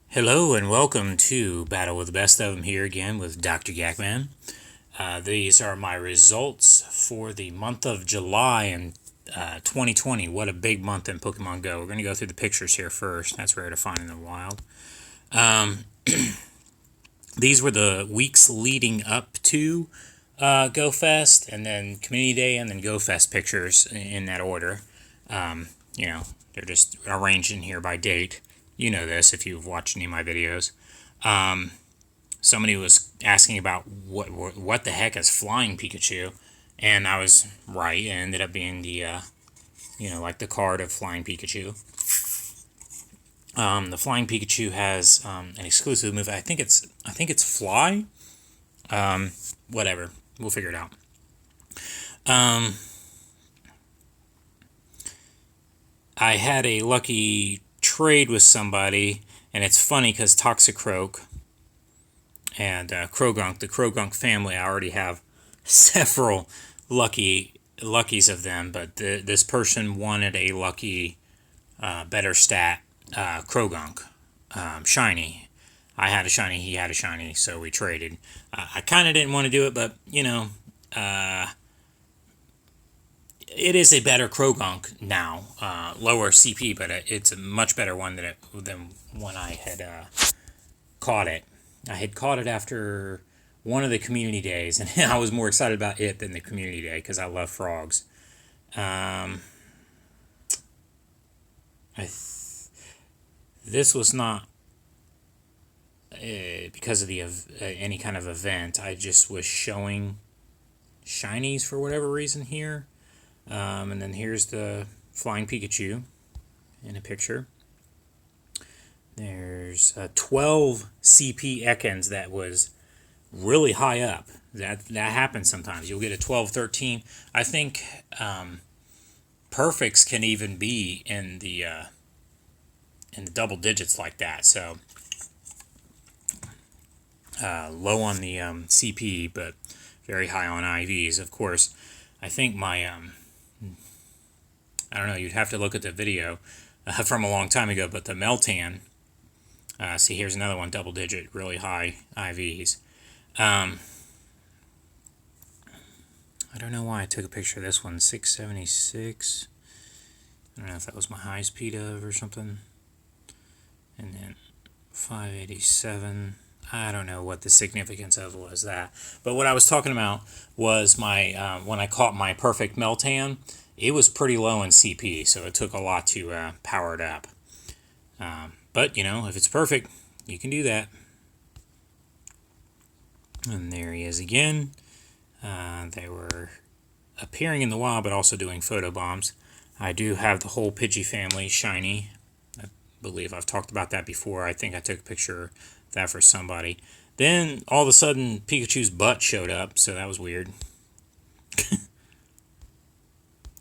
Hello and welcome to Battle with the Best of Them here again with DrGAKMAN. These are my results for the month of July in 2020. What a big month in Pokemon Go. We're going to go through the pictures here first. That's rare to find in the wild. These were the weeks leading up to Go Fest, and then Community Day, and then Go Fest pictures in that order. They're just arranged in here by date. You know this if you've watched any of my videos. Somebody was asking about what the heck is Flying Pikachu, and I was right. It ended up being the like the card of Flying Pikachu. The Flying Pikachu has an exclusive move. I think it's Fly. Whatever, we'll figure it out. I had a lucky trade with somebody, and it's funny because Toxicroak and Krogunk, the Krogunk family, I already have several luckies of them, but this person wanted a lucky better stat Krogunk shiny. I had a shiny, he had a shiny, so we traded. I kind of didn't want to do it, but it is a better Krogunk now, lower CP, but it's a much better one than when I had caught it. I had caught it after one of the community days, and I was more excited about it than the community day because I love frogs. This was not because of the any kind of event. I just was showing shinies for whatever reason here. And then here's the Flying Pikachu in a picture. There's 12 CP Ekans that was really high up. That happens sometimes. You'll get a 12, 13. I think perfects can even be in the double digits like that. So low on the CP, but very high on IVs. Of course, I think my I don't know, you'd have to look at the video from a long time ago, but the Meltan, see here's another one, double digit, really high IVs. I don't know why I took a picture of this one, 676. I don't know if that was my high speed of or something. And then 587. I don't know what the significance of was that. But what I was talking about was my when I caught my perfect Meltan, it was pretty low in CP, so it took a lot to power it up. But, if it's perfect, you can do that. And there he is again. They were appearing in the wild, but also doing photo bombs. I do have the whole Pidgey family shiny. I believe I've talked about that before. I think I took a picture of that for somebody. Then, all of a sudden, Pikachu's butt showed up, so that was weird.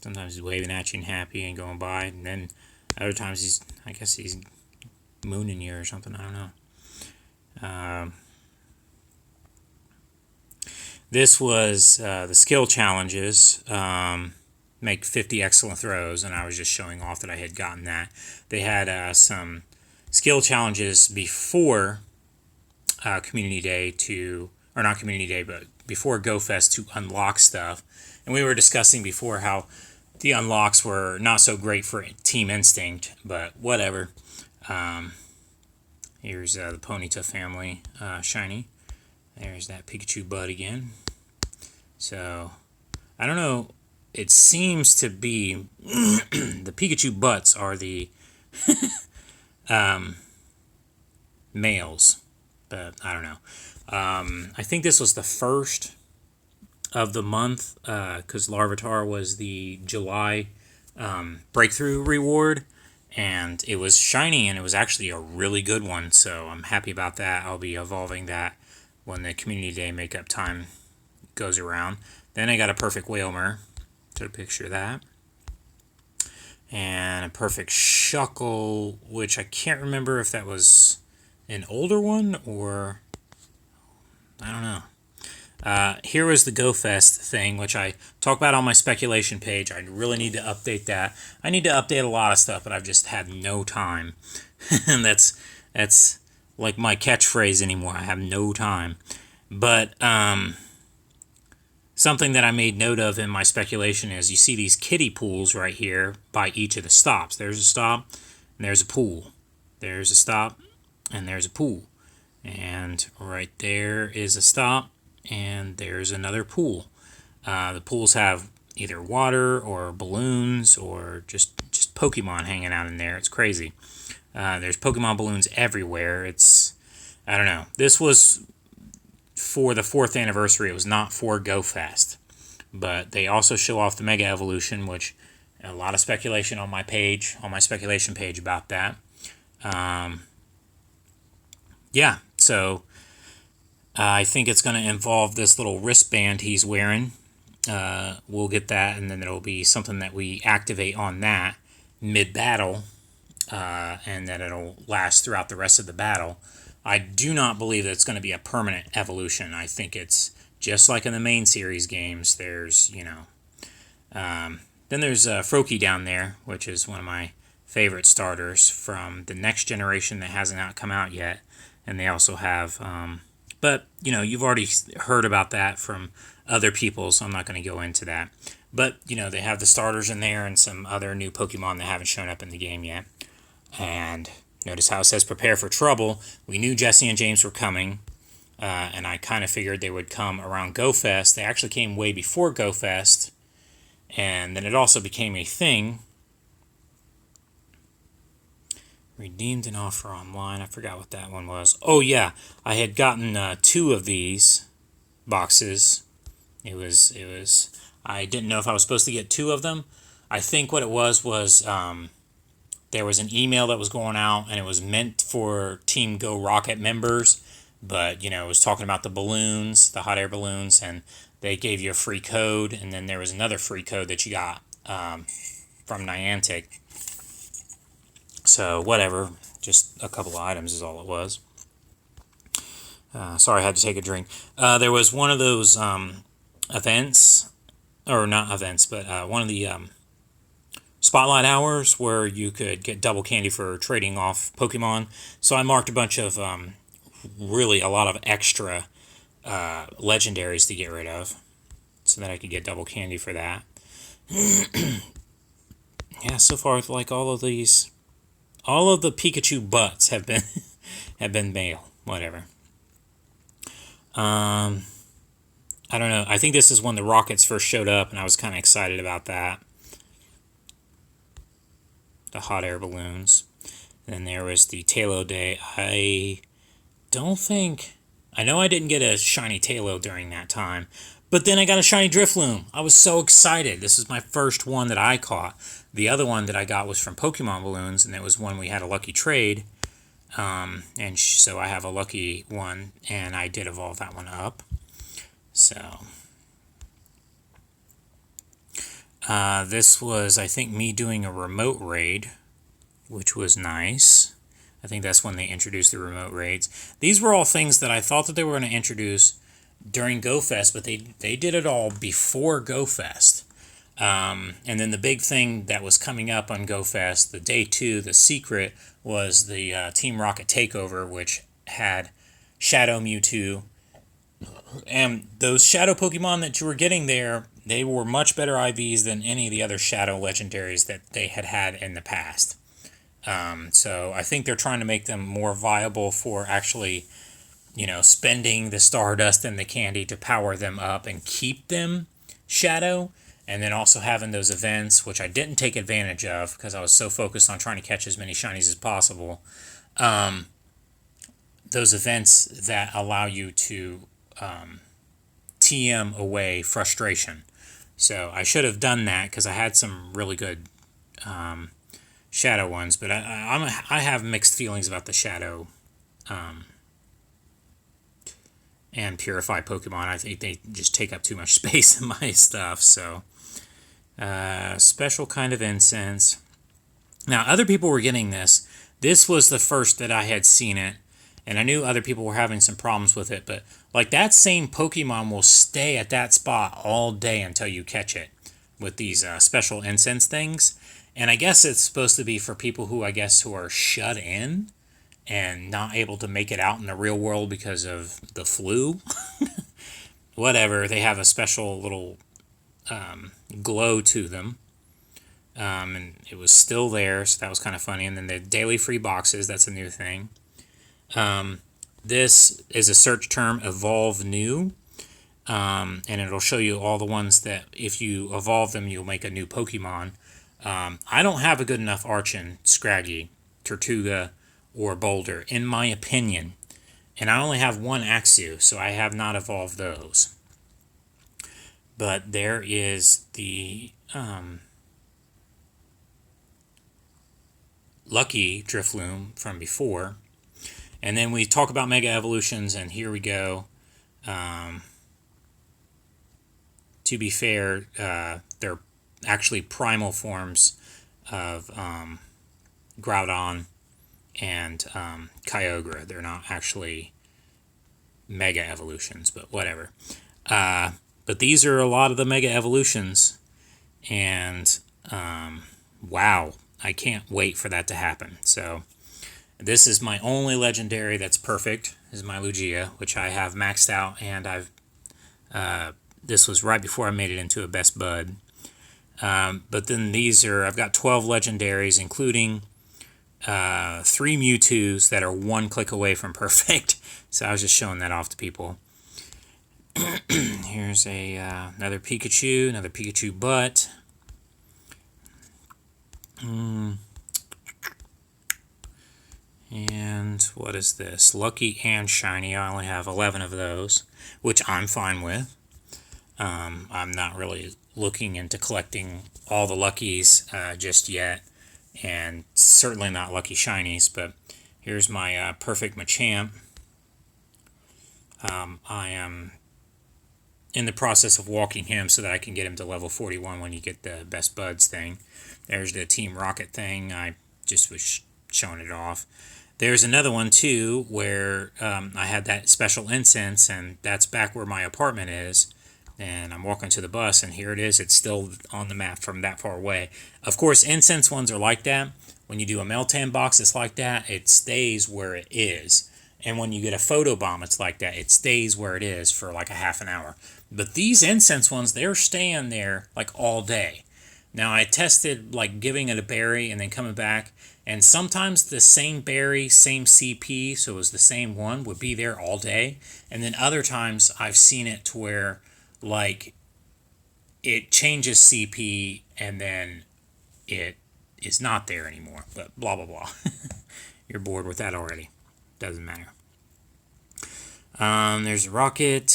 Sometimes he's waving at you and happy and going by, and then other times I guess he's mooning you or something, I don't know. This was the skill challenges, make 50 excellent throws, and I was just showing off that I had gotten that. They had some skill challenges before Community Day or not Community Day, but before Go Fest to unlock stuff. And we were discussing before how the unlocks were not so great for Team Instinct, but whatever. Here's the Ponyta family shiny. There's that Pikachu bud again. So, I don't know. It seems to be the Pikachu butts are the males, but I don't know. I think this was the first of the month because Larvitar was the July breakthrough reward, and it was shiny, and it was actually a really good one, so I'm happy about that. I'll be evolving that when the Community Day makeup time goes around. Then I got a perfect Whalmer. Took a picture of that. And a perfect Shuckle, which I can't remember if that was an older one or I don't know. Here was the Go Fest thing, which I talk about on my speculation page. I really need to update that. I need to update a lot of stuff, but I've just had no time. And that's like my catchphrase anymore. I have no time. But something that I made note of in my speculation is you see these kiddie pools right here by each of the stops. There's a stop and there's a pool. There's a stop and there's a pool. And right there is a stop and there's another pool. The pools have either water or balloons or just Pokemon hanging out in there. It's crazy. There's Pokemon balloons everywhere. I don't know. This was for the 4th anniversary. It was not for GoFest. But they also show off the Mega Evolution, which a lot of speculation on my page, on my speculation page about that. Yeah, so I think it's going to involve this little wristband he's wearing. We'll get that, and then it'll be something that we activate on that mid-battle, and that it'll last throughout the rest of the battle. I do not believe that it's going to be a permanent evolution. I think it's just like in the main series games. There's, then there's Froakie down there, which is one of my favorite starters from the next generation that hasn't come out yet. And they also have, but, you've already heard about that from other people, so I'm not going to go into that. But, they have the starters in there and some other new Pokemon that haven't shown up in the game yet. And notice how it says prepare for trouble. We knew Jesse and James were coming, and I kind of figured they would come around GoFest. They actually came way before GoFest, and then it also became a thing. Redeemed an offer online. I forgot what that one was. Oh, yeah. I had gotten 2 of these boxes. It was. I didn't know if I was supposed to get 2 of them. I think what it was there was an email that was going out, and it was meant for Team Go Rocket members, but, it was talking about the balloons, the hot air balloons, and they gave you a free code, and then there was another free code that you got from Niantic. So, whatever, just a couple of items is all it was. Sorry, I had to take a drink. There was one of those events, or not events, but one of the spotlight hours where you could get double candy for trading off Pokemon. So I marked a bunch of, really a lot of extra legendaries to get rid of, so that I could get double candy for that. Yeah, so far, like all of the Pikachu butts have been mail. Whatever. I don't know. I think this is when the rockets first showed up, and I was kind of excited about that. The hot air balloons. Then there was the Tailo Day. I know I didn't get a shiny Tailo during that time, but then I got a shiny Drifloon. I was so excited. This is my first one that I caught. The other one that I got was from Pokemon Balloons, and it was one we had a lucky trade. And so I have a lucky one, and I did evolve that one up. So this was, I think, me doing a remote raid, which was nice. I think that's when they introduced the remote raids. These were all things that I thought that they were going to introduce during GoFest, but they did it all before GoFest. And then the big thing that was coming up on GoFest, the day 2, the secret, was the Team Rocket Takeover, which had Shadow Mewtwo. And those Shadow Pokemon that you were getting there, they were much better IVs than any of the other Shadow Legendaries that they had in the past. So I think they're trying to make them more viable for actually, spending the Stardust and the candy to power them up and keep them Shadow. And then also having those events, which I didn't take advantage of because I was so focused on trying to catch as many shinies as possible. Those events that allow you to TM away frustration. So I should have done that because I had some really good Shadow ones, but I have mixed feelings about the Shadow and Purified Pokemon. I think they just take up too much space in my stuff. So special kind of incense. Now, other people were getting this. This was the first that I had seen it, and I knew other people were having some problems with it, but like that same Pokemon will stay at that spot all day until you catch it with these special incense things. And I guess it's supposed to be for people who are shut in and not able to make it out in the real world because of the flu. Whatever, they have a special little glow to them. And it was still there, so that was kind of funny. And then the daily free boxes, that's a new thing. This is a search term, evolve new. And it'll show you all the ones that if you evolve them, you'll make a new Pokemon. I don't have a good enough Archon, Scraggy, Tortuga, or Boulder, in my opinion. And I only have one Axew, so I have not evolved those. But there is the Lucky Drifloon from before. And then we talk about Mega Evolutions, and here we go. To be fair, they're actually primal forms of Groudon and Kyogre. They're not actually Mega Evolutions, but whatever. But these are a lot of the Mega Evolutions, and wow, I can't wait for that to happen. So this is my only legendary that's perfect, is my Lugia, which I have maxed out, and I've this was right before I made it into a Best Bud. But then these are, I've got 12 legendaries, including 3 Mewtwo's that are one click away from perfect. So I was just showing that off to people. Here's another Pikachu butt. And what is this? Lucky and Shiny. I only have 11 of those, which I'm fine with. I'm not really looking into collecting all the Luckies just yet, and certainly not Lucky Shinies, but here's my perfect Machamp. I am in the process of walking him so that I can get him to level 41 when you get the Best Buds thing. There's the Team Rocket thing. I just was showing it off. There's another one too where I had that special incense, and that's back where my apartment is. And I'm walking to the bus, and here it is. It's still on the map from that far away. Of course, incense ones are like that. When you do a Meltan box, it's like that. It stays where it is. And when you get a photo bomb, it's like that. It stays where it is for like a half an hour. But these incense ones, they're staying there like all day. Now, I tested like giving it a berry and then coming back. And sometimes the same berry, same CP, so it was the same one, would be there all day. And then other times I've seen it to where like it changes CP and then it is not there anymore, but blah blah blah. You're bored with that already. Doesn't matter. There's a rocket,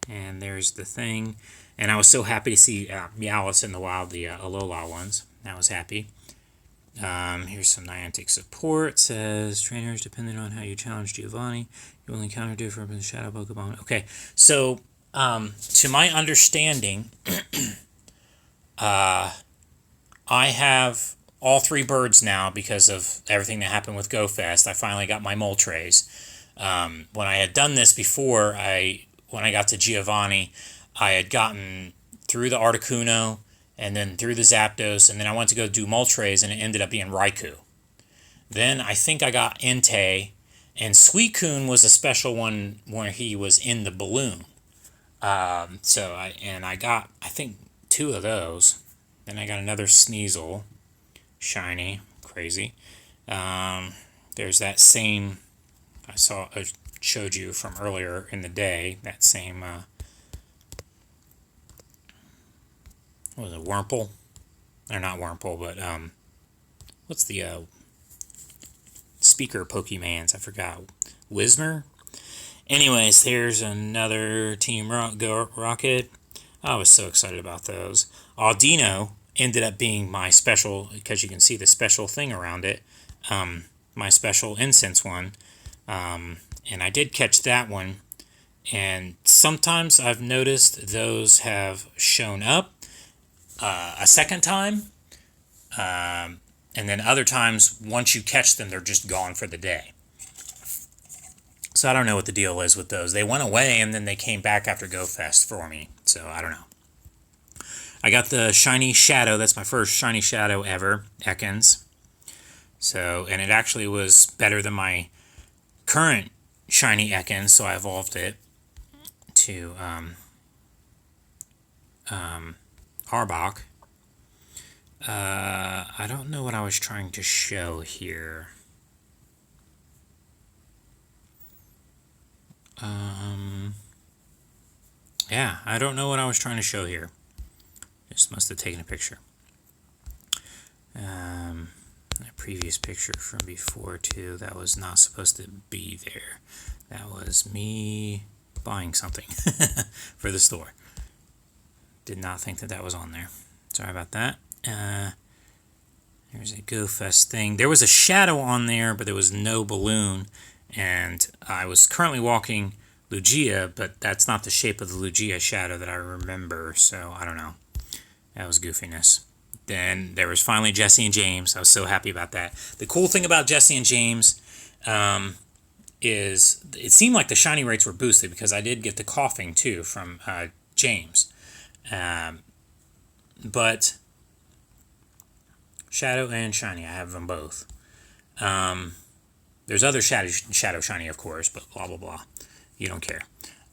and there's the thing, and I was so happy to see Meowth in the wild, the Alola ones. I was happy. Here's some Niantic support. It says trainers, depending on how you challenge Giovanni, you will encounter different shadow Pokemon. Okay, so to my understanding, I have all 3 birds now because of everything that happened with GoFest. I finally got my Moltres. When I had done this before, when I got to Giovanni, I had gotten through the Articuno and then through the Zapdos, and then I went to go do Moltres, and it ended up being Raikou. Then I think I got Entei, and Suicune was a special one where he was in the balloon. So I got, I think, 2 of those. Then I got another Sneasel, shiny, crazy. There's that same I showed you from earlier in the day. That same what was it, Wurmple? Or not Wurmple, but what's the speaker Pokemans? I forgot. Whismur. Anyways, here's another Team Rocket. I was so excited about those. Audino ended up being my special, because you can see the special thing around it, my special incense one. And I did catch that one. And sometimes I've noticed those have shown up a second time. And then other times, once you catch them, they're just gone for the day. So I don't know what the deal is with those. They went away and then they came back after GoFest for me. So I don't know. I got the Shiny Shadow. That's my first Shiny Shadow ever. Ekans. So, and it actually was better than my current shiny Ekans, so I evolved it to Arbok. I don't know what I was trying to show here. Yeah, I don't know what I was trying to show here. Just must have taken a picture. A previous picture from before too, that was not supposed to be there. That was me buying something for the store. Did not think that that was on there. Sorry about that. There's a GoFest thing. There was a shadow on there, but there was no balloon. And I was currently walking Lugia, but that's not the shape of the Lugia shadow that I remember, so I don't know. That was goofiness. Then there was finally Jesse and James. I was so happy about that. The cool thing about Jesse and James is it seemed like the shiny rates were boosted because I did get the coughing too from James. But Shadow and Shiny, I have them both. There's other Shadow Shiny, of course, but blah, blah, blah. You don't care.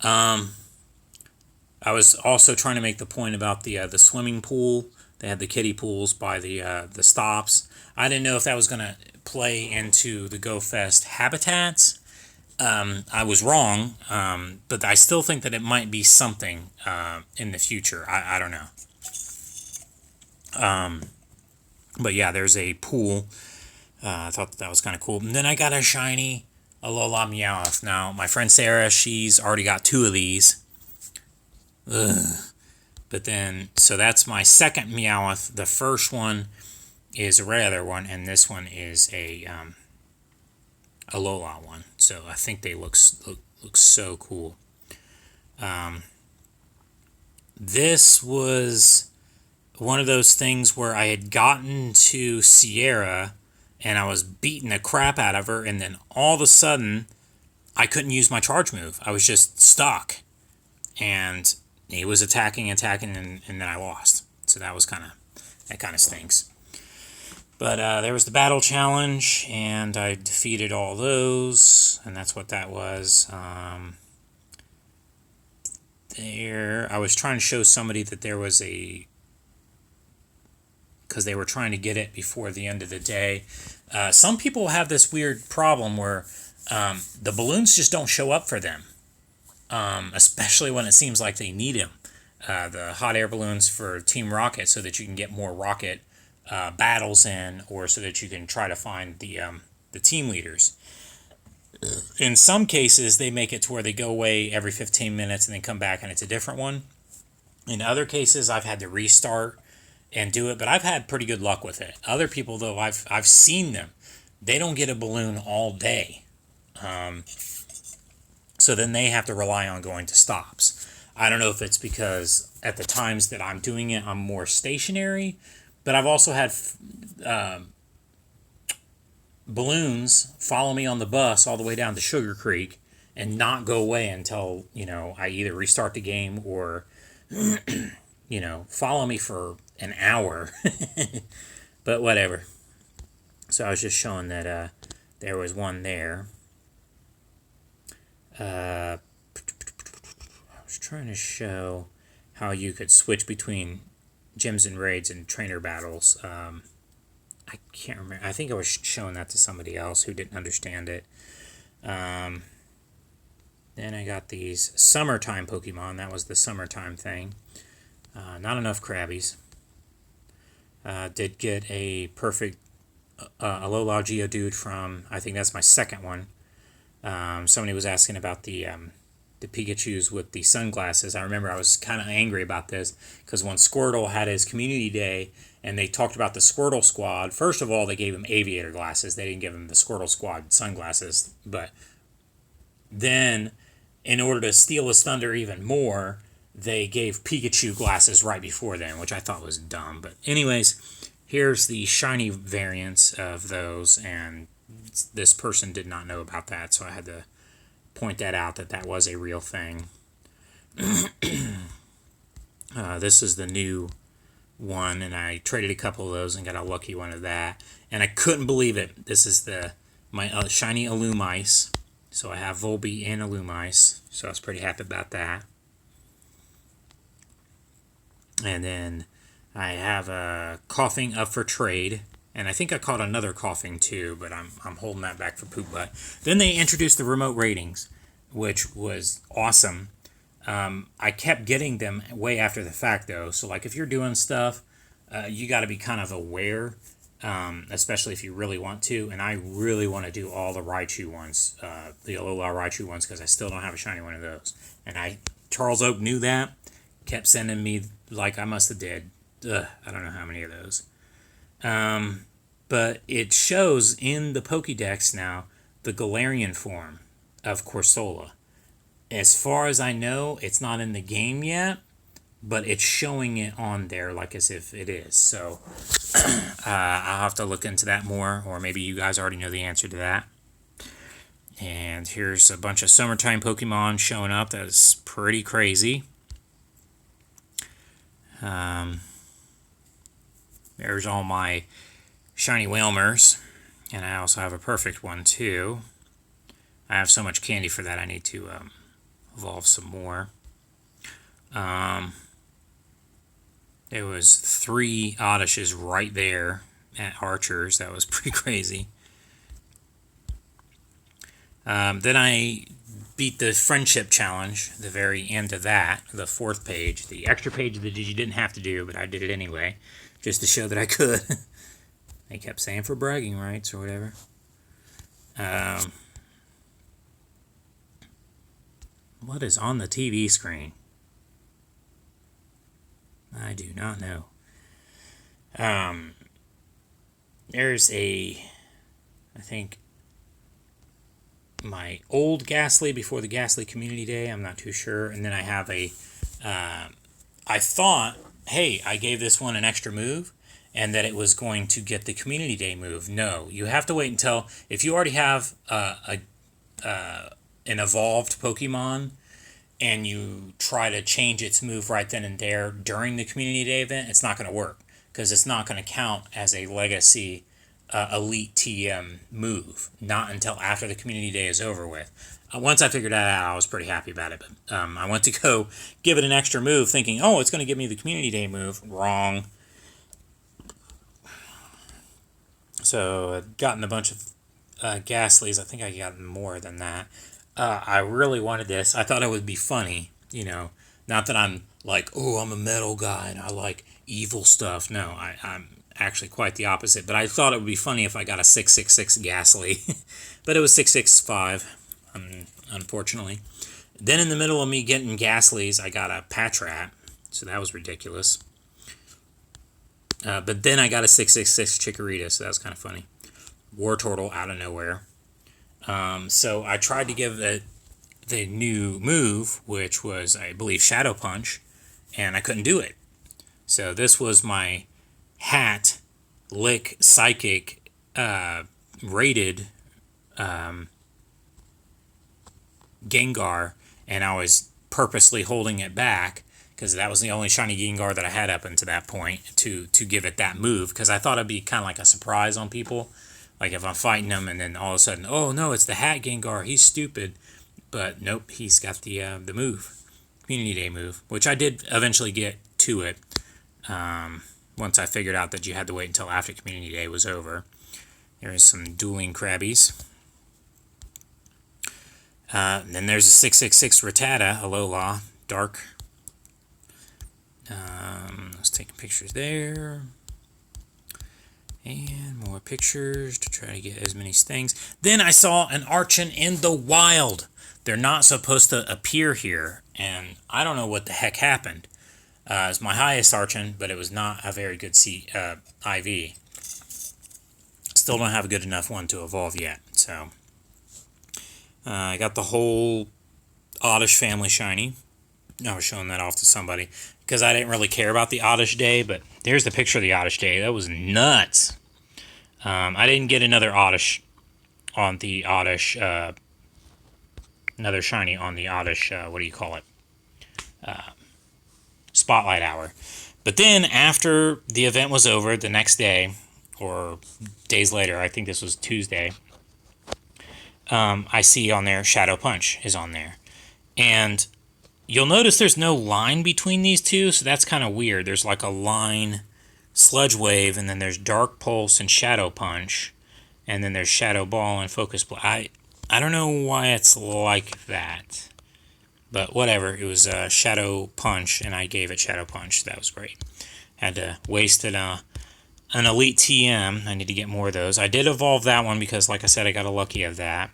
I was also trying to make the point about the swimming pool. They had the kiddie pools by the stops. I didn't know if that was going to play into the GoFest habitats. I was wrong, but I still think that it might be something in the future. I don't know. But yeah, there's a pool. I thought that was kind of cool. And then I got a shiny Alola Meowth. Now, my friend Sarah, she's already got 2 of these. Ugh. But then, so that's my second Meowth. The first one is a regular one, and this one is a Alola one. So I think they look so cool. This was one of those things where I had gotten to Sierra and I was beating the crap out of her, and then all of a sudden I couldn't use my charge move. I was just stuck, and he was attacking, and then I lost. So that kind of stinks. But there was the battle challenge, and I defeated all those, and that's what that was. I was trying to show somebody that there was because they were trying to get it before the end of the day. Some people have this weird problem where the balloons just don't show up for them, especially when it seems like they need them. The hot air balloons for Team Rocket, so that you can get more Rocket battles in, or so that you can try to find the team leaders. In some cases, they make it to where they go away every 15 minutes and then come back and it's a different one. In other cases, I've had to restart and do it, but I've had pretty good luck with it. Other people, though, I've seen them. They don't get a balloon all day. So then they have to rely on going to stops. I don't know if it's because at the times that I'm doing it, I'm more stationary, but I've also had balloons follow me on the bus all the way down to Sugar Creek and not go away until, I either restart the game or, follow me for an hour. But whatever. So I was just showing that there was one there. I was trying to show how you could switch between gyms and raids and trainer battles. I can't remember. I think I was showing that to somebody else who didn't understand it. Then I got these summertime Pokemon. That was the summertime thing. Not enough Krabbies. Did get a perfect Alola Geodude from, I think that's my second one. Somebody was asking about the Pikachus with the sunglasses. I remember I was kind of angry about this because when Squirtle had his community day and they talked about the Squirtle squad, first of all, they gave him aviator glasses. They didn't give him the Squirtle squad sunglasses. But then, in order to steal his thunder even more, they gave Pikachu glasses right before then, which I thought was dumb. But anyways, here's the shiny variants of those, and this person did not know about that, so I had to point that out, that was a real thing. This is the new one, and I traded a couple of those and got a lucky one of that. And I couldn't believe it. This is my shiny Illumise. So I have Volby and Illumise. So I was pretty happy about that. And then I have a Coughing up for trade. And I think I caught another Coughing too, but I'm holding that back for Poop Butt. Then they introduced the remote ratings, which was awesome. I kept getting them way after the fact though. So like if you're doing stuff, you got to be kind of aware, especially if you really want to. And I really want to do all the Raichu ones, the Alola Raichu ones, because I still don't have a shiny one of those. And Charles Oak knew that, kept sending me, like I must have did, I don't know how many of those. But it shows in the Pokédex now the Galarian form of Corsola. As far as I know, it's not in the game yet, but it's showing it on there like as if it is. So I'll have to look into that more, or maybe you guys already know the answer to that. And here's a bunch of summertime Pokemon showing up. That's pretty crazy. There's all my shiny Whalmers, and I also have a perfect one too. I have so much candy for that, I need to evolve some more. There was 3 Oddishes right there at Archers. That was pretty crazy. Then I beat the Friendship Challenge, the very end of that, the 4th page. The extra page that you didn't have to do, but I did it anyway, just to show that I could. They kept saying for bragging rights or whatever. What is on the TV screen? I do not know. There's I think, my old Ghastly before the Ghastly Community Day. I'm not too sure. And then I have I thought, hey, I gave this one an extra move, and that it was going to get the Community Day move. No, you have to wait until, if you already have an evolved Pokemon, and you try to change its move right then and there during the Community Day event, it's not going to work, because it's not going to count as a Legacy Elite TM move, not until after the Community Day is over with. Once I figured that out, I was pretty happy about it. But I went to go give it an extra move, thinking, oh, it's going to give me the Community Day move. Wrong. So I've gotten a bunch of Ghastlies. I think I got more than that. I really wanted this. I thought it would be funny, not that I'm like, oh, I'm a metal guy and I like evil stuff. No, I'm actually quite the opposite. But I thought it would be funny if I got a 666 Ghastly. But it was 665, unfortunately. Then in the middle of me getting Ghastlies, I got a Patrat. So that was ridiculous. But then I got a 666 Chikorita, so that was kind of funny. Wartortle out of nowhere. So I tried to give the new move, which was, I believe, Shadow Punch, and I couldn't do it. So this was my Hat, Lick, Psychic, rated Gengar, and I was purposely holding it back, because that was the only shiny Gengar that I had up until that point to give it that move, because I thought it'd be kind of like a surprise on people. Like if I'm fighting him and then all of a sudden, oh no, it's the Hat Gengar, he's stupid. But nope, he's got the move, Community Day move, which I did eventually get to it once I figured out that you had to wait until after Community Day was over. There's some dueling Krabbies. Then there's a 666 Rattata, Alola, dark. Let's take pictures there. And more pictures to try to get as many things. Then I saw an Archon in the wild. They're not supposed to appear here, and I don't know what the heck happened. It's my highest Archon, but it was not a very good IV. Still don't have a good enough one to evolve yet. So I got the whole Oddish family shiny. I was showing that off to somebody because I didn't really care about the Oddish Day, but there's the picture of the Oddish Day. That was nuts. I didn't get another Oddish on the Oddish, another shiny on the Oddish, what do you call it? Spotlight Hour. But then after the event was over, the next day, or days later, I think this was Tuesday, I see on there Shadow Punch is on there. And you'll notice there's no line between these two, so that's kind of weird. There's like a line, Sludge Wave, and then there's Dark Pulse and Shadow Punch. And then there's Shadow Ball and Focus Blast. I don't know why it's like that. But whatever, it was Shadow Punch, and I gave it Shadow Punch. That was great. Had to waste it an Elite TM. I need to get more of those. I did evolve that one because, like I said, I got a lucky of that.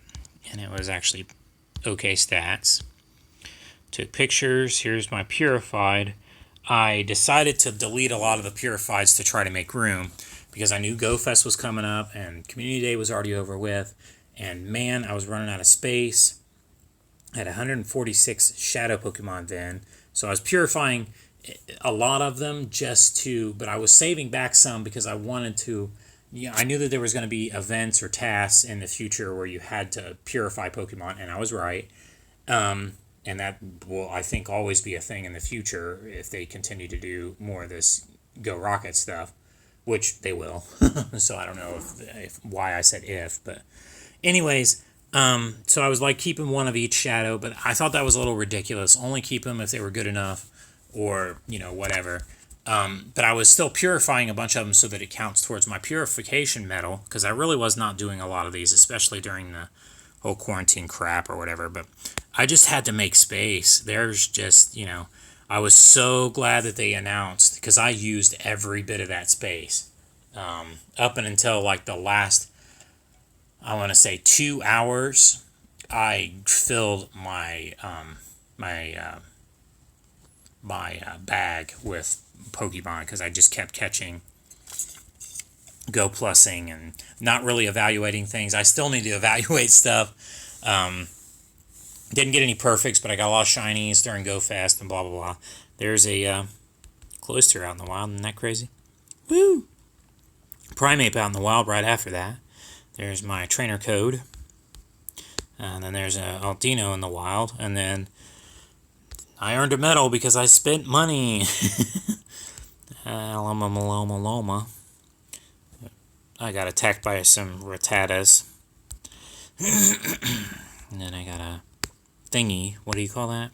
And it was actually okay stats. Took pictures. Here's my Purified. I decided to delete a lot of the Purifieds to try to make room because I knew GoFest was coming up and Community Day was already over with. And man, I was running out of space. I had 146 Shadow Pokemon then. So I was purifying a lot of them but I was saving back some because I wanted to, I knew that there was going to be events or tasks in the future where you had to purify Pokemon, and I was right. And that will, I think, always be a thing in the future if they continue to do more of this Go Rocket stuff, which they will. So I don't know if why I said if, but anyways, so I was like keeping one of each shadow, but I thought that was a little ridiculous. Only keep them if they were good enough or, whatever. But I was still purifying a bunch of them so that it counts towards my purification medal, because I really was not doing a lot of these, especially during the whole quarantine crap or whatever. But I just had to make space. There's just, I was so glad that they announced, because I used every bit of that space up and until like the last, I want to say 2 hours. I filled my bag with Pokemon because I just kept catching, Go Plussing, and not really evaluating things. I still need to evaluate stuff. Didn't get any perfects, but I got a lot of shinies during Go Fest and blah blah blah. There's a Cloyster out in the wild. Isn't that crazy? Woo! Primeape out in the wild right after that. There's my trainer code. And then there's a Altino in the wild. And then I earned a medal because I spent money. Loma. I got attacked by some Rattatas. And then I got a thingy. What do you call that?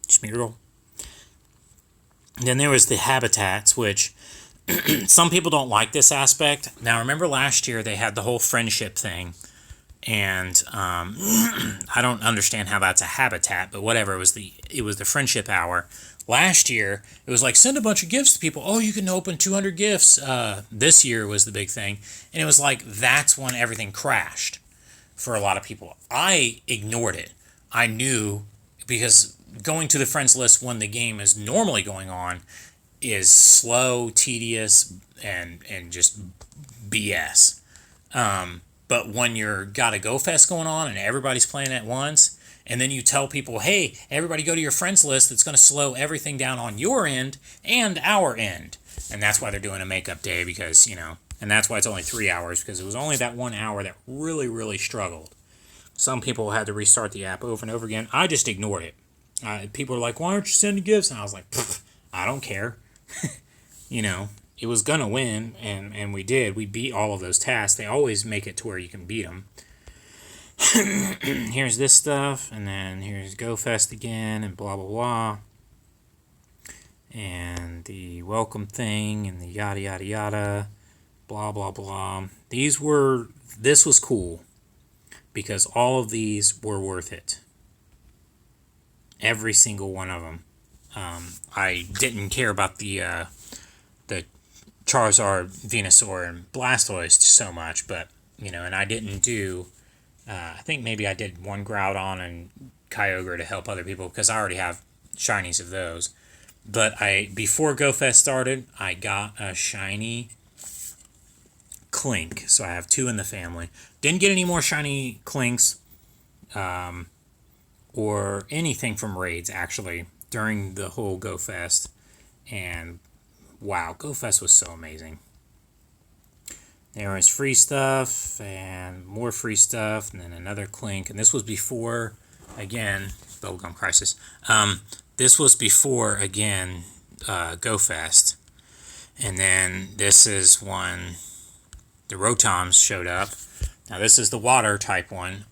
Smeargle. Then there was the habitats, which some people don't like this aspect. Now, remember last year they had the whole friendship thing, and I don't understand how that's a habitat, but whatever. It was the friendship hour. Last year, it was like, send a bunch of gifts to people. Oh, you can open 200 gifts. This year was the big thing, and it was like that's when everything crashed for a lot of people. I ignored it. I knew, because going to the friends list when the game is normally going on is slow, tedious, and just BS. But when you're got a Go Fest going on and everybody's playing at once, and then you tell people, hey, everybody go to your friends list, it's going to slow everything down on your end and our end. And that's why they're doing a makeup day, because, and that's why it's only 3 hours, because it was only that 1 hour that really, really struggled. Some people had to restart the app over and over again. I just ignored it. People were like, why aren't you sending gifts? And I was like, I don't care. It was going to win, and we did. We beat all of those tasks. They always make it to where you can beat them. Here's this stuff, and then here's Go Fest again, and blah, blah, blah. And the welcome thing, and the yada, yada, yada, blah, blah, blah. This was cool, because all of these were worth it. Every single one of them. I didn't care about the Charizard, Venusaur, and Blastoise so much, but, and I didn't do, I think maybe I did one Groudon and Kyogre to help other people, because I already have shinies of those. But before GoFest started, I got a shiny Clink, so I have 2 in the family. Didn't get any more shiny Clinks, or anything from raids, actually, during the whole GoFest. And wow, GoFest was so amazing. There was free stuff and more free stuff, and then another Clink. And this was before, again, Bubblegum Crisis, this was before, again, GoFest. And then this is when the Rotoms showed up. Now this is the water type one.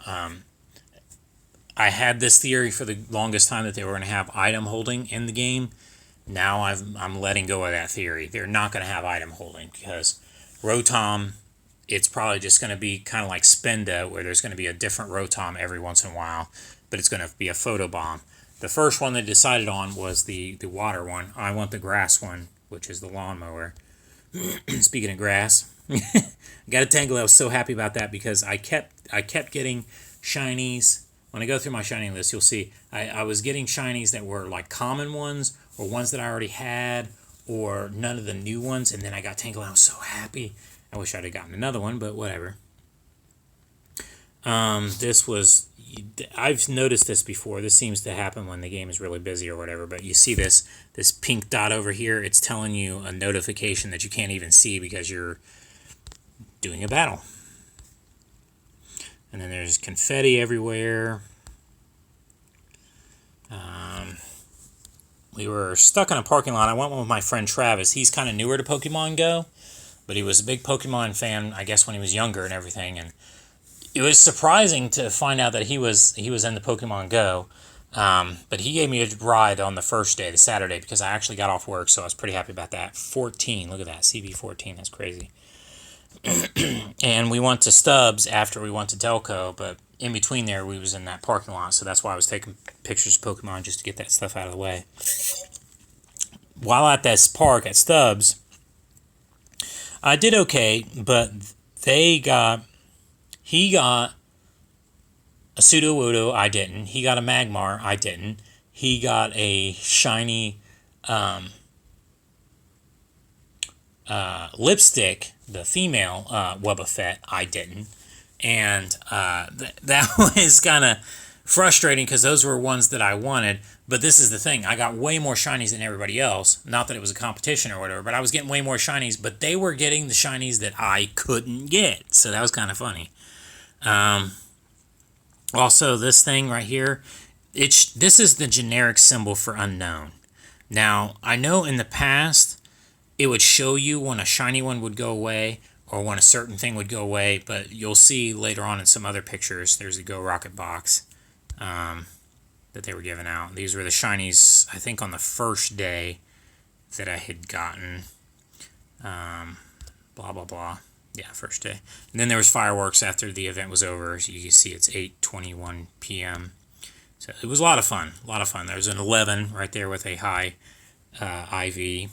I had this theory for the longest time that they were going to have item holding in the game. Now I'm letting go of that theory. They're not going to have item holding because Rotom, it's probably just going to be kind of like Spenda, where there's going to be a different Rotom every once in a while, but it's going to be a photo bomb. The first one they decided on was the water one. I want the grass one, which is the lawnmower. Speaking of grass, I got a Tangle. I was so happy about that because I kept getting shinies. When I go through my shiny list, you'll see I was getting shinies that were like common ones or ones that I already had or none of the new ones. And then I got Tangle. I was so happy. I wish I'd have gotten another one, but whatever. This was... I've noticed this before. This seems to happen when the game is really busy or whatever. But you see this pink dot over here. It's telling you a notification that you can't even see because you're doing a battle. And then there's confetti everywhere. We were stuck in a parking lot. I went with my friend Travis. He's kind of newer to Pokemon Go, but he was a big Pokemon fan, I guess, when he was younger and everything. And it was surprising to find out that he was in the Pokemon Go. But he gave me a ride on the first day, the Saturday, because I actually got off work, so I was pretty happy about that. 14, look at that, CV14, that's crazy. And we went to Stubbs after we went to Delco, but in between there we was in that parking lot, so that's why I was taking pictures of Pokemon just to get that stuff out of the way. While at this park at Stubbs, I did okay, but he got a Sudowoodo, I didn't. He got a Magmar, I didn't. He got a shiny lipstick, the female Wobbuffet, I didn't. And that was kind of frustrating because those were ones that I wanted. But this is the thing. I got way more shinies than everybody else. Not that it was a competition or whatever, but I was getting way more shinies. But they were getting the shinies that I couldn't get. So that was kind of funny. Also, this thing right here, this is the generic symbol for unknown. Now, I know in the past it would show you when a shiny one would go away or when a certain thing would go away, but you'll see later on in some other pictures, there's a Go Rocket box that they were giving out. These were the shinies, I think, on the first day that I had gotten. Blah, blah, blah. Yeah, first day. And then there was fireworks after the event was over. So you can see it's 8:21 p.m. So it was a lot of fun. A lot of fun. There's an 11 right there with a high IV.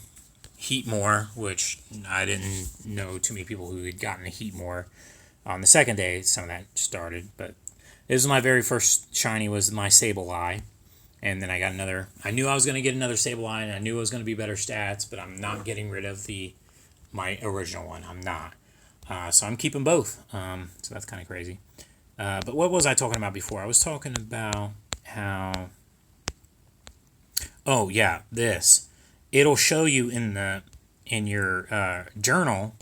Heatmore, which I didn't know too many people who had gotten a Heatmore. On the second day, some of that started. But this was my very first shiny, was my Sableye. And then I got another. I knew I was going to get another Sableye, and I knew it was going to be better stats, but I'm not getting rid of my original one. I'm not. So I'm keeping both. So that's kind of crazy. But what was I talking about before? I was talking about how... Oh, yeah, this. It'll show you in your journal.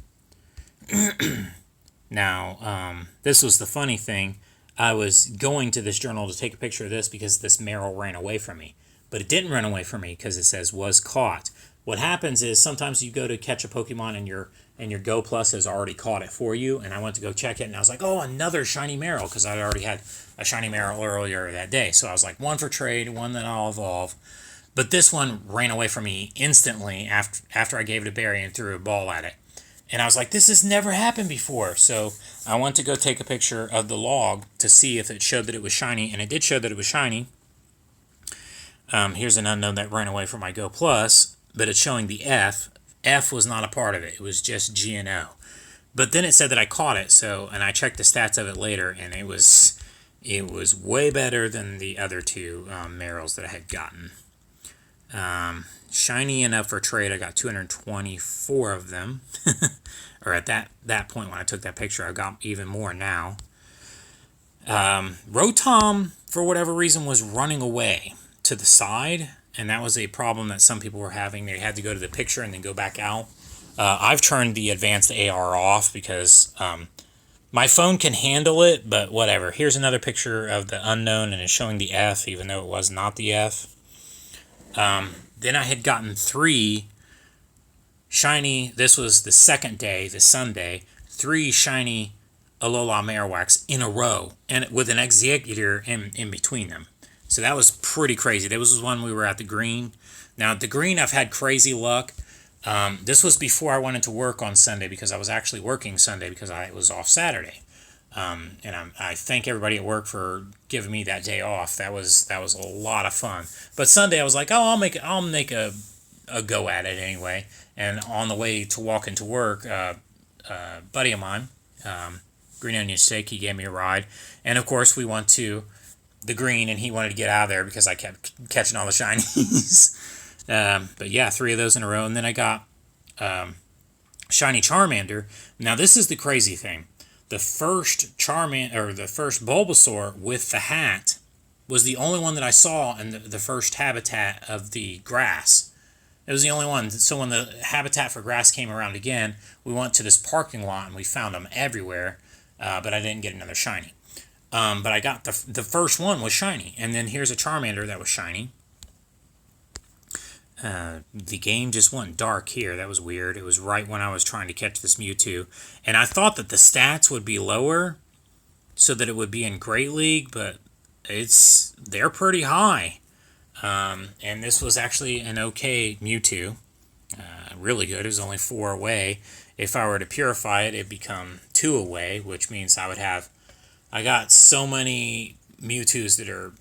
Now, this was the funny thing. I was going to this journal to take a picture of this because this Meryl ran away from me. But it didn't run away from me because it says was caught. What happens is sometimes you go to catch a Pokemon and your Go Plus has already caught it for you. And I went to go check it and I was like, oh, another shiny Meryl, because I already had a shiny Meryl earlier that day. So I was like, one for trade, one that I'll evolve. But this one ran away from me instantly after I gave it a berry and threw a ball at it. And I was like, this has never happened before. So I went to go take a picture of the log to see if it showed that it was shiny. And it did show that it was shiny. Here's an unknown that ran away from my Go Plus. But it's showing the F. F was not a part of it. It was just G and O. But then it said that I caught it. And I checked the stats of it later. And it was way better than the other two Meryls that I had gotten. Shiny enough for trade, I got 224 of them. Or at that point when I took that picture, I got even more now. Rotom, for whatever reason, was running away to the side, and that was a problem that some people were having. They had to go to the picture and then go back out. I've turned the advanced AR off because my phone can handle it, but whatever. Here's another picture of the unknown, and it's showing the F, even though it was not the F. Then I had gotten 3 shiny. This was the second day, the Sunday. 3 shiny Alola Marowaks in a row, and with an Executor in between them. So that was pretty crazy. That was when we were at the green. Now, at the green, I've had crazy luck. This was before I went into work on Sunday, because I was actually working Sunday because I was off Saturday. And I thank everybody at work for giving me that day off. That was a lot of fun. But Sunday I was like, oh, I'll make a go at it anyway. And on the way to walk into work, a buddy of mine, Green Onion Steak, he gave me a ride, and of course we went to the green, and he wanted to get out of there because I kept catching all the shinies. But yeah, 3 of those in a row, and then I got shiny Charmander. Now this is the crazy thing. The first the first Bulbasaur with the hat was the only one that I saw in the first habitat of the grass. It was the only one. So when the habitat for grass came around again, we went to this parking lot and we found them everywhere, but I didn't get another shiny. But I got the first one was shiny, and then here's a Charmander that was shiny. The game just went dark here. That was weird. It was right when I was trying to catch this Mewtwo. And I thought that the stats would be lower so that it would be in Great League, but they're pretty high. And this was actually an okay Mewtwo. Really good. It was only 4 away. If I were to purify it, it'd become 2 away, which means I got so many Mewtwo's that are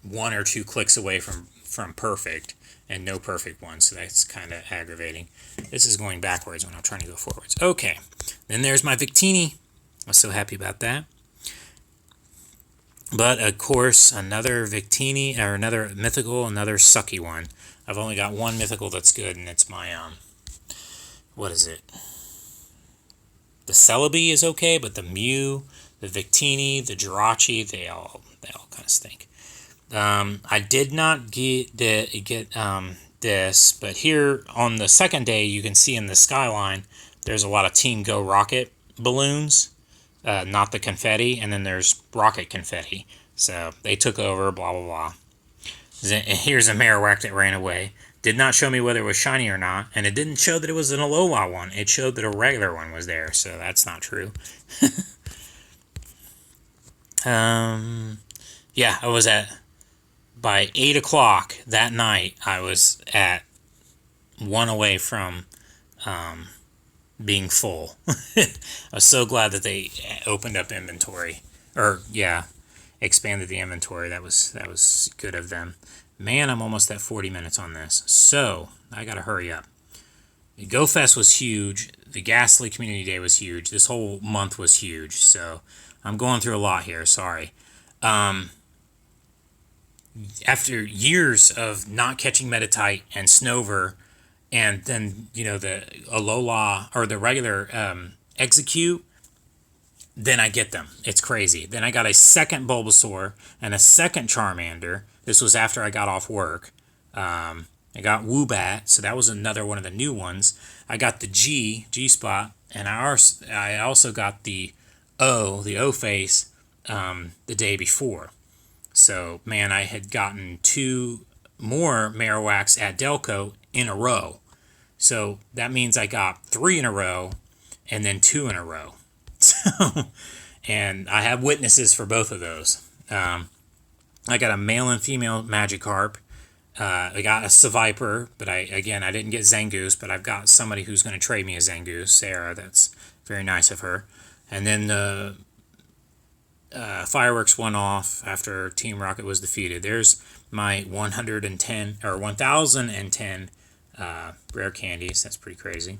1 or 2 clicks away from perfect, and no perfect ones, so that's kind of aggravating. This is going backwards when I'm trying to go forwards. Okay, then there's my Victini. I'm so happy about that. But of course, another Victini, or another mythical, another sucky one. I've only got 1 mythical that's good, and it's my what is it? The Celebi is okay, but the Mew, the Victini, the Jirachi, they all kind of stink. I did not get this, but here on the second day, you can see in the skyline, there's a lot of Team Go Rocket balloons, not the confetti, and then there's rocket confetti. So they took over, blah, blah, blah. And here's a Marowak that ran away. Did not show me whether it was shiny or not, and it didn't show that it was an Alola one. It showed that a regular one was there, so that's not true. Yeah, I was by 8 o'clock that night, I was at 1 away from being full. I was so glad that they opened up inventory, or yeah, expanded the inventory. That was good of them. Man, I'm almost at 40 minutes on this, so I gotta hurry up. The Go Fest was huge. The Ghastly Community Day was huge. This whole month was huge, so I'm going through a lot here. Sorry. After years of not catching Meditite and Snover, and then, the Alola, or the regular Execute, then I get them. It's crazy. Then I got a second Bulbasaur and a second Charmander. This was after I got off work. I got Woobat, so that was another one of the new ones. I got the G-Spot, and I also got the O face, the day before. So, man, I had gotten 2 more Marowaks at Delco in a row. So that means I got 3 in a row and then 2 in a row. So, and I have witnesses for both of those. I got a male and female Magikarp. I got a Seviper, but I didn't get Zangoose, but I've got somebody who's going to trade me a Zangoose, Sarah. That's very nice of her. And then the Fireworks went off after Team Rocket was defeated. There's my 110 or 1010 rare candies. That's pretty crazy.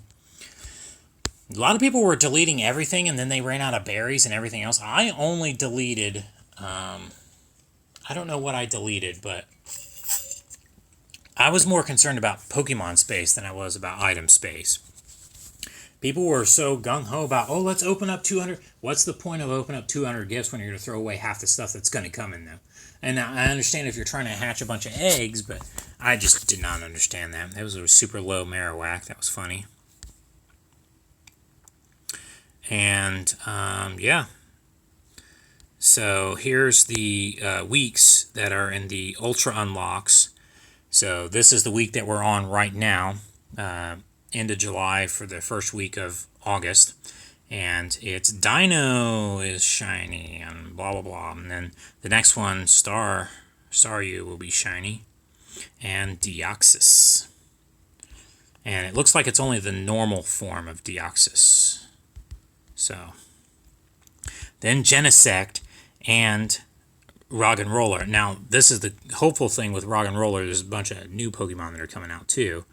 A lot of people were deleting everything, and then they ran out of berries and everything else. I only deleted, I don't know what I deleted, but I was more concerned about Pokemon space than I was about item space. People were so gung-ho about, let's open up 200. What's the point of opening up 200 gifts when you're going to throw away half the stuff that's going to come in them? And now I understand if you're trying to hatch a bunch of eggs, but I just did not understand that. That was a super low Marowak. That was funny. And, yeah. so here's the weeks that are in the Ultra Unlocks. So this is the week that we're on right now, end of July for the first week of August. And it's Dino is shiny and blah, blah, blah. And then the next one, Staryu will be shiny. And Deoxys. And it looks like it's only the normal form of Deoxys. So, then Genesect and Roggenrola. Now, this is the hopeful thing with Roggenrola. There's a bunch of new Pokemon that are coming out too.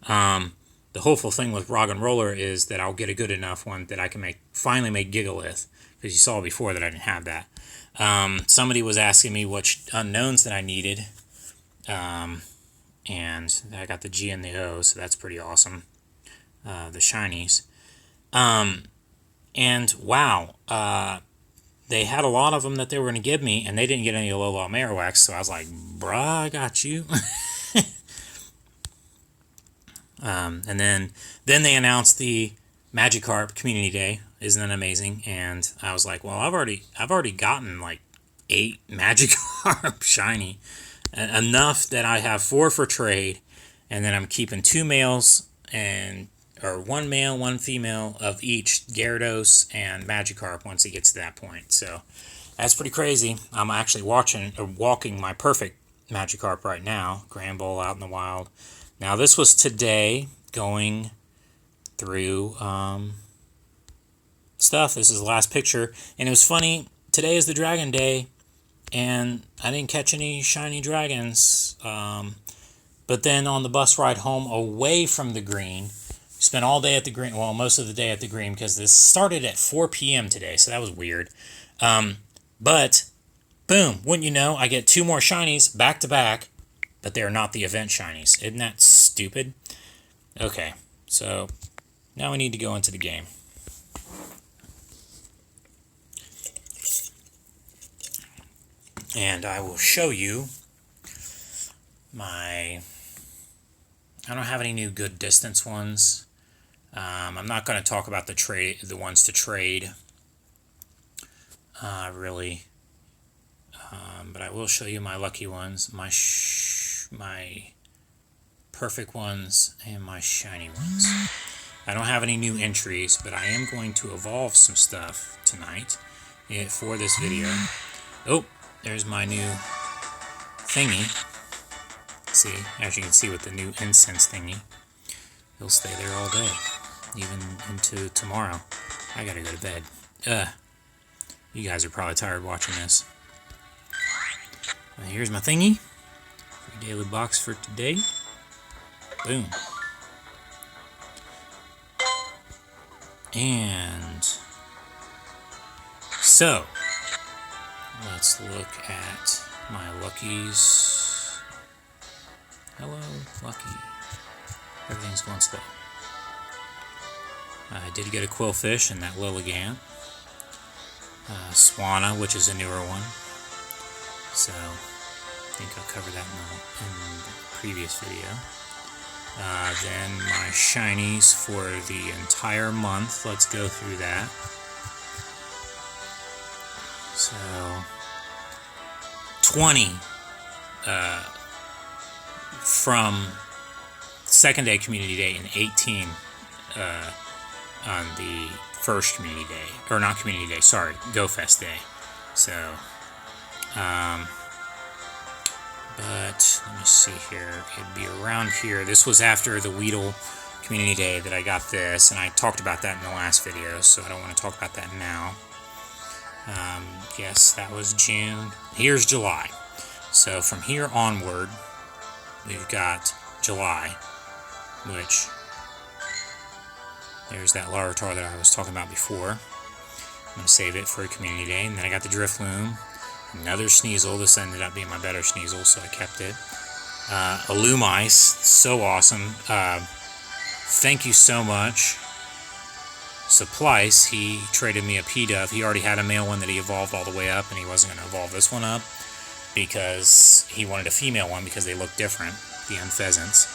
The hopeful thing with Roggenrola is that I'll get a good enough one that I can finally make Gigalith. Because you saw before that I didn't have that. Somebody was asking me which unknowns that I needed. And I got the G and the O, so that's pretty awesome. The shinies. And wow, they had a lot of them that they were going to give me, and they didn't get any Alola Marowak, so I was like, bruh, I got you. And then they announced the Magikarp Community Day. Isn't that amazing? And I was like, well, I've already gotten like 8 Magikarp shiny. Enough that I have 4 for trade, and then I'm keeping 2 males or 1 male, 1 female of each Gyarados and Magikarp once it gets to that point. So that's pretty crazy. I'm actually walking my perfect Magikarp right now, Granbull out in the wild. Now this was today going through stuff. This is the last picture, and it was funny. Today is the Dragon Day. And I didn't catch any shiny dragons. But then on the bus ride home away from the green, spent all day at the green, well, most of the day at the green, because this started at 4 p.m. today, so that was weird. But, boom, wouldn't you know, I get 2 more shinies back to back, but they're not the event shinies. Isn't that stupid? Okay, so now we need to go into the game. And I will show you I don't have any new good distance ones. I'm not going to talk about the ones to trade, really. But I will show you my lucky ones, my perfect ones, and my shiny ones. I don't have any new entries, but I am going to evolve some stuff tonight for this video. Oh! There's my new thingy. See, as you can see with the new incense thingy, it'll stay there all day, even into tomorrow. I gotta go to bed. You guys are probably tired watching this. Here's my thingy. Free daily box for today. Boom. And so let's look at my luckies. Hello, lucky. Everything's going slow. I did get a Quillfish and that Lilligant. Swanna, which is a newer one. So, I think I'll cover that in the previous video. Then my shinies for the entire month. Let's go through that. So, 20 from second day community day and 18 on the first community day, or not community day, sorry, GoFest day. So, but let me see here. It'd be around here. This was after the Weedle community day that I got this, and I talked about that in the last video, so I don't want to talk about that now. Yes, that was June. Here's July. So from here onward, we've got July, which there's that Larvitar that I was talking about before. I'm going to save it for a community day. And then I got the Drifloon, another Sneasel. This ended up being my better Sneasel, so I kept it. Illumise, so awesome. Thank you so much. Supplice, he traded me a P-Dove. He already had a male one that he evolved all the way up, and he wasn't going to evolve this one up because he wanted a female one because they look different, the Unpheasants.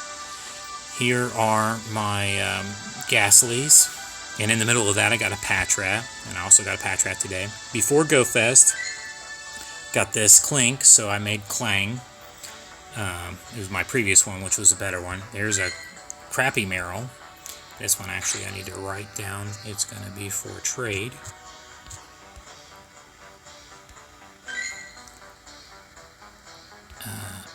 Here are my Ghastlies, and in the middle of that I got a Patrat, and I also got a Patrat today. Before GoFest, got this Clink, so I made Clang. It was my previous one, which was a better one. There's a crappy Meryl. This one actually I need to write down. It's going to be for trade.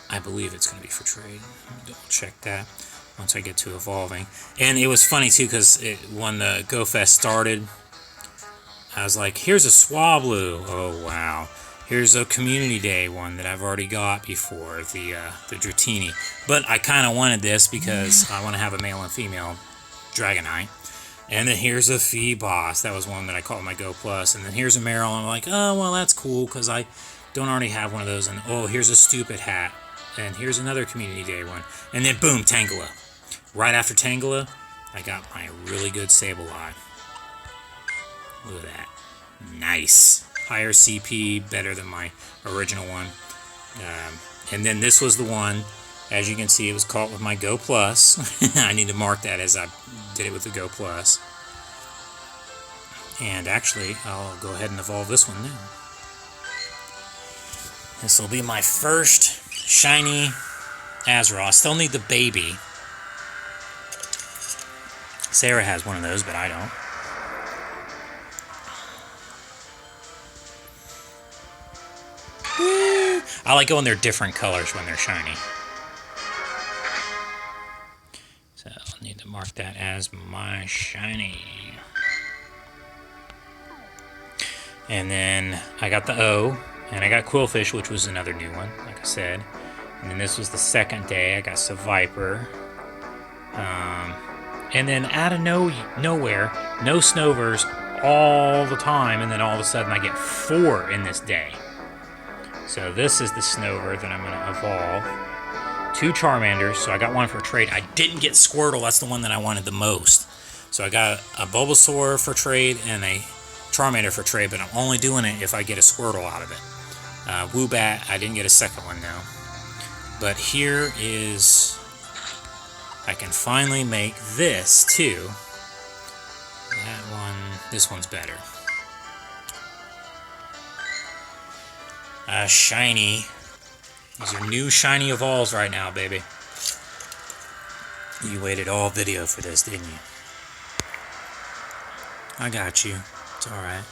I believe it's going to be for trade. I'll check that once I get to evolving. And it was funny too, because when the Go Fest started, I was like, here's a Swablu. Oh wow. Here's a Community Day one that I've already got before, the Dratini. But I kind of wanted this because I want to have a male and female Dragonite. And then here's a Fee Boss. That was one that I called my Go Plus. And then here's a Meryl. And I'm like, oh, well, that's cool because I don't already have one of those. And oh, here's a Stupid Hat. And here's another Community Day one. And then boom, Tangela. Right after Tangela, I got my really good Sableye. Look at that. Nice. Higher CP, better than my original one. And then this was the one, as you can see, it was caught with my Go Plus. I need to mark that as I did it with the Go Plus. And actually, I'll go ahead and evolve this one now. This will be my first shiny Azeroth. Still need the baby. Sarah has one of those, but I don't. I like going they're different colors when they're shiny. So I'll need to mark that as my shiny. And then I got the O, and I got Quillfish, which was another new one, like I said. And then this was the second day. I got Seviper. And then out of nowhere, no Snovers all the time, and then all of a sudden I get 4 in this day. So this is the Snover that I'm going to evolve. 2 Charmanders, so I got one for trade. I didn't get Squirtle, that's the one that I wanted the most. So I got a Bulbasaur for trade and a Charmander for trade, but I'm only doing it if I get a Squirtle out of it. Woobat, I didn't get a second one now. But here is... I can finally make this too. That one, this one's better. Shiny. These are new shiny evolves right now, baby. You waited all video for this, didn't you? I got you. It's alright.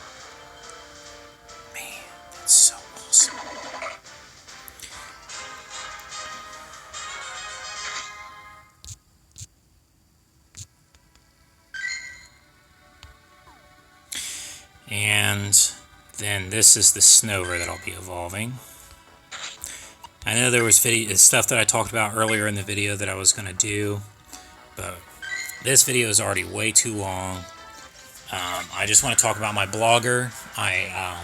Man, that's so awesome. And then this is the Snover that I'll be evolving. I know there was stuff that I talked about earlier in the video that I was going to do, but this video is already way too long. I just want to talk about my blogger. I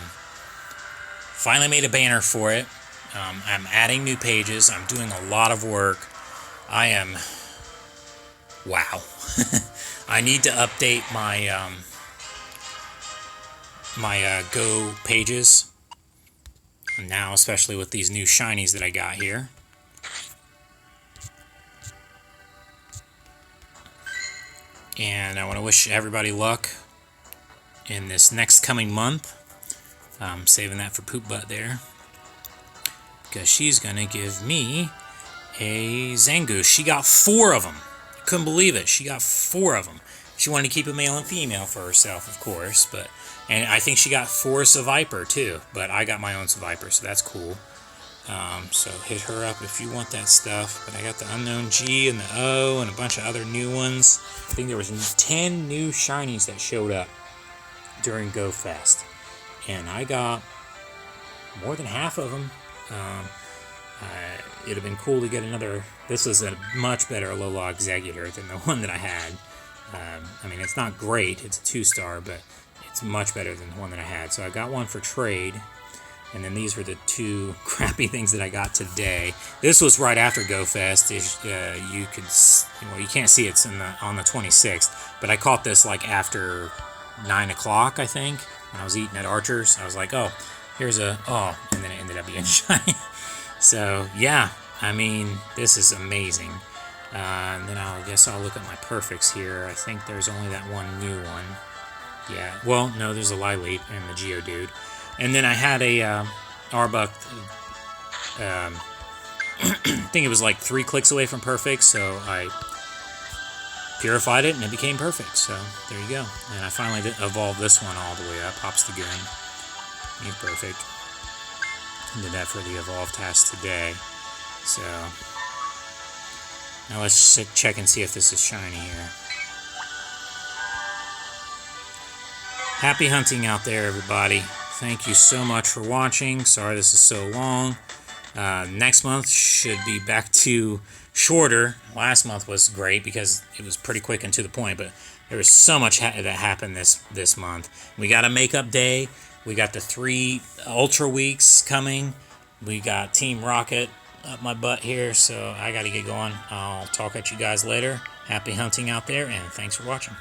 finally made a banner for it. I'm adding new pages. I'm doing a lot of work. I am... Wow. I need to update my... my Go pages now, especially with these new shinies that I got here. And I want to wish everybody luck in this next coming month. I'm saving that for Poop Butt there, because she's gonna give me a Zangoose. She got 4 of them. I couldn't believe it. She got 4 of them. She wanted to keep a male and female for herself, of course, but... And I think she got 4 Seviper too, but I got my own Seviper, so that's cool. So hit her up if you want that stuff. But I got the Unknown G and the O and a bunch of other new ones. I think there was 10 new shinies that showed up during Go Fest, and I got more than half of them. It'd have been cool to get another. This is a much better Alola Exeggutor than the one that I had. I mean, it's not great. It's a 2-star, but it's much better than the one that I had. So I got one for trade, and then these were the 2 crappy things that I got today. This was right after Go Fest. You could, well, you can't see it's on the 26th, but I caught this like after 9 o'clock, I think, when I was eating at Archer's. I was like, oh, here's and then it ended up being shiny. So yeah, I mean, this is amazing. And then I guess I'll look at my perfects here. I think there's only that one new one. Yeah, well, no, there's a Lileep and the Geodude. And then I had a Arbuck, I think it was like 3 clicks away from perfect, so I purified it and it became perfect. So there you go. And I finally evolved this one all the way up. Hops the Goon. He's perfect. Did that for the evolve task today. So now let's check and see if this is shiny here. Happy hunting out there, everybody. Thank you so much for watching. Sorry this is so long. Next month should be back to shorter. Last month was great because it was pretty quick and to the point, but there was so much that happened this month. We got a makeup day. We got the 3 Ultra Weeks coming. We got Team Rocket up my butt here, so I got to get going. I'll talk at you guys later. Happy hunting out there, and thanks for watching.